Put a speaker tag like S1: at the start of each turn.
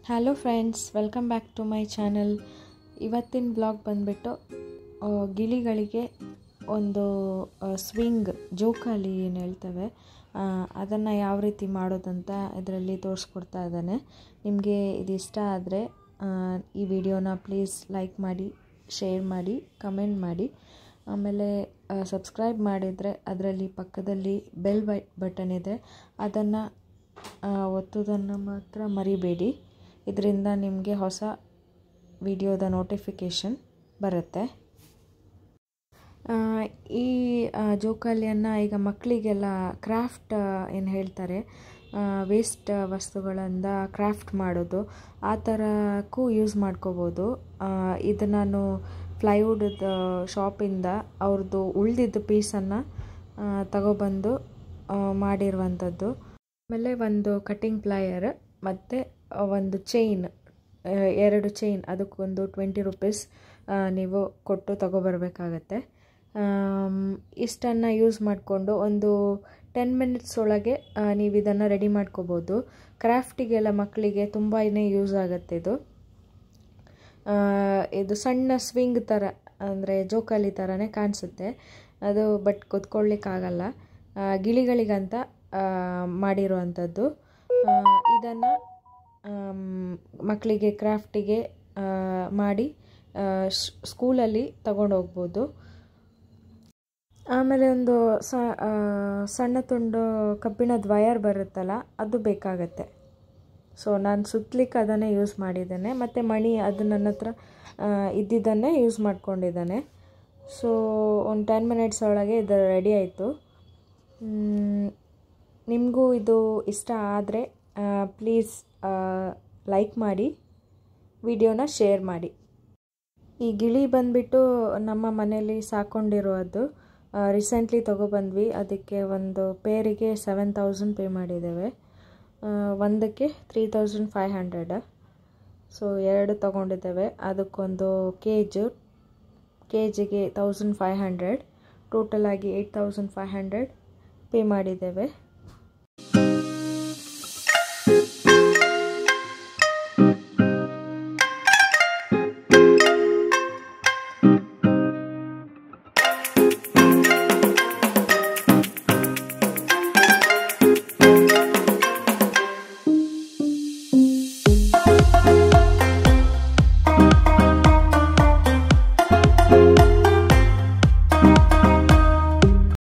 S1: Hello friends, welcome back to my channel. ಇವತ್ತಿನ blog ಬಂದುಬಿಟ್ಟು ಗಿಳಿಗಳಿಗೆ ಒಂದು ಸ್ವಿಂಗ್ ಜೋಕಾಲಿ ಏನು ಹೇಳ್ತೇವೆ ಅದನ್ನು ಯಾವ ರೀತಿ ಮಾಡೋದಂತ ಇದರಲ್ಲಿ ತೋರಿಸ್ಕೊಡ್ತಾ ಇದ್ದಾನೆ. ನಿಮಗೆ ಇದು ಇಷ್ಟ ಆದರೆ ಈ ವಿಡಿಯೋನ ಪ್ಲೀಸ್ ಲೈಕ್ ಮಾಡಿ, ಶೇರ್ ಮಾಡಿ, ಕಮೆಂಟ್ ಮಾಡಿ. ಆಮೇಲೆ ಸಬ್ಸ್ಕ್ರೈಬ್ ಮಾಡಿದರೆ ಅದರಲ್ಲಿ ಪಕ್ಕದಲ್ಲಿ ಬೆಲ್ ಬಟನ್ ಇದೆ, ಅದನ್ನು ಒತ್ತೋದನ್ನು ಮಾತ್ರ ಮರಿಬೇಡಿ. ಇದರಿಂದ ನಿಮಗೆ ಹೊಸ ವಿಡಿಯೋದ ನೋಟಿಫಿಕೇಷನ್ ಬರುತ್ತೆ. ಈ ಜೋಕಾಲಿಯನ್ನು ಈಗ ಮಕ್ಕಳಿಗೆಲ್ಲ ಕ್ರಾಫ್ಟ್ ಏನು ಹೇಳ್ತಾರೆ, ವೇಸ್ಟ್ ವಸ್ತುಗಳಿಂದ ಕ್ರಾಫ್ಟ್ ಮಾಡೋದು, ಆ ಥರಕ್ಕೂ ಯೂಸ್ ಮಾಡ್ಕೋಬೋದು. ಇದು ನಾನು ಪ್ಲೈವುಡ್ ಶಾಪಿಂದ ಅವ್ರದ್ದು ಉಳಿದಿದ್ದ ಪೀಸನ್ನು ತಗೊಬಂದು ಮಾಡಿರುವಂಥದ್ದು. ಆಮೇಲೆ ಒಂದು ಕಟ್ಟಿಂಗ್ ಪ್ಲಾಯರ್ ಮತ್ತು ಒಂದು ಚೈನ್, 2 ಚೈನ್, ಅದಕ್ಕೊಂದು 20 ರೂಪೀಸ್ ನೀವು ಕೊಟ್ಟು ತಗೊಬರ್ಬೇಕಾಗತ್ತೆ. ಇಷ್ಟನ್ನು ಯೂಸ್ ಮಾಡಿಕೊಂಡು ಒಂದು 10 ಮಿನಿಟ್ಸ್ ಒಳಗೆ ನೀವು ಇದನ್ನು ರೆಡಿ ಮಾಡ್ಕೋಬೋದು. ಕ್ರಾಫ್ಟಿಗೆಲ್ಲ ಮಕ್ಕಳಿಗೆ ತುಂಬಾ ಯೂಸ್ ಆಗುತ್ತೆ. ಇದು ಸಣ್ಣ ಸ್ವಿಂಗ್ ಥರ, ಅಂದರೆ ಜೋಕಾಲಿ ಥರನೇ ಕಾಣಿಸುತ್ತೆ ಅದು, ಬಟ್ ಕೂತ್ಕೊಳ್ಳಿಕ್ಕಾಗಲ್ಲ. ಗಿಳಿಗಳಿಗಂತ ಮಾಡಿರುವಂಥದ್ದು. ಇದನ್ನು ಮಕ್ಕಳಿಗೆ ಕ್ರಾಫ್ಟಿಗೆ ಮಾಡಿ ಸ್ಕೂಲಲ್ಲಿ ತಗೊಂಡೋಗ್ಬೋದು. ಆಮೇಲೆ ಒಂದು ಸಣ್ಣ ತುಂಡು ಕಬ್ಬಿಣದ ವಯರ್ ಬರುತ್ತಲ್ಲ, ಅದು ಬೇಕಾಗತ್ತೆ. ಸೊ ನಾನು ಸುತ್ತಲಿಕ್ಕೆ ಅದನ್ನೇ ಯೂಸ್ ಮಾಡಿದ್ದೇನೆ. ಮತ್ತು ಮಣಿ ಅದು ನನ್ನ ಹತ್ರ ಇದ್ದಿದ್ದನ್ನೇ ಯೂಸ್ ಮಾಡ್ಕೊಂಡಿದ್ದಾನೆ. ಸೊ ಒಂದು 10 ಮಿನಿಟ್ಸ್ ಒಳಗೆ ಇದು ರೆಡಿ ಆಯಿತು. ನಿಮಗೂ ಇದು ಇಷ್ಟ ಆದರೆ ಪ್ಲೀಸ್ ಲೈಕ್ ಮಾಡಿ, ವಿಡಿಯೋನ ಶೇರ್ ಮಾಡಿ. ಈ ಗಿಳಿ ಬಂದುಬಿಟ್ಟು ನಮ್ಮ ಮನೆಯಲ್ಲಿ ಸಾಕೊಂಡಿರೋದು. ರೀಸೆಂಟ್ಲಿ ತೊಗೊಬಂದ್ವಿ. ಅದಕ್ಕೆ ಒಂದು ಪೇರಿಗೆ 7,000 ಪೇ ಮಾಡಿದ್ದೇವೆ, ಒಂದಕ್ಕೆ 3,500. ಸೊ 2 ತೊಗೊಂಡಿದ್ದೇವೆ. ಅದಕ್ಕೊಂದು ಕೇಜಿಗೆ 1,500, ಟೋಟಲಾಗಿ 8,500 ಪೇ ಮಾಡಿದ್ದೇವೆ.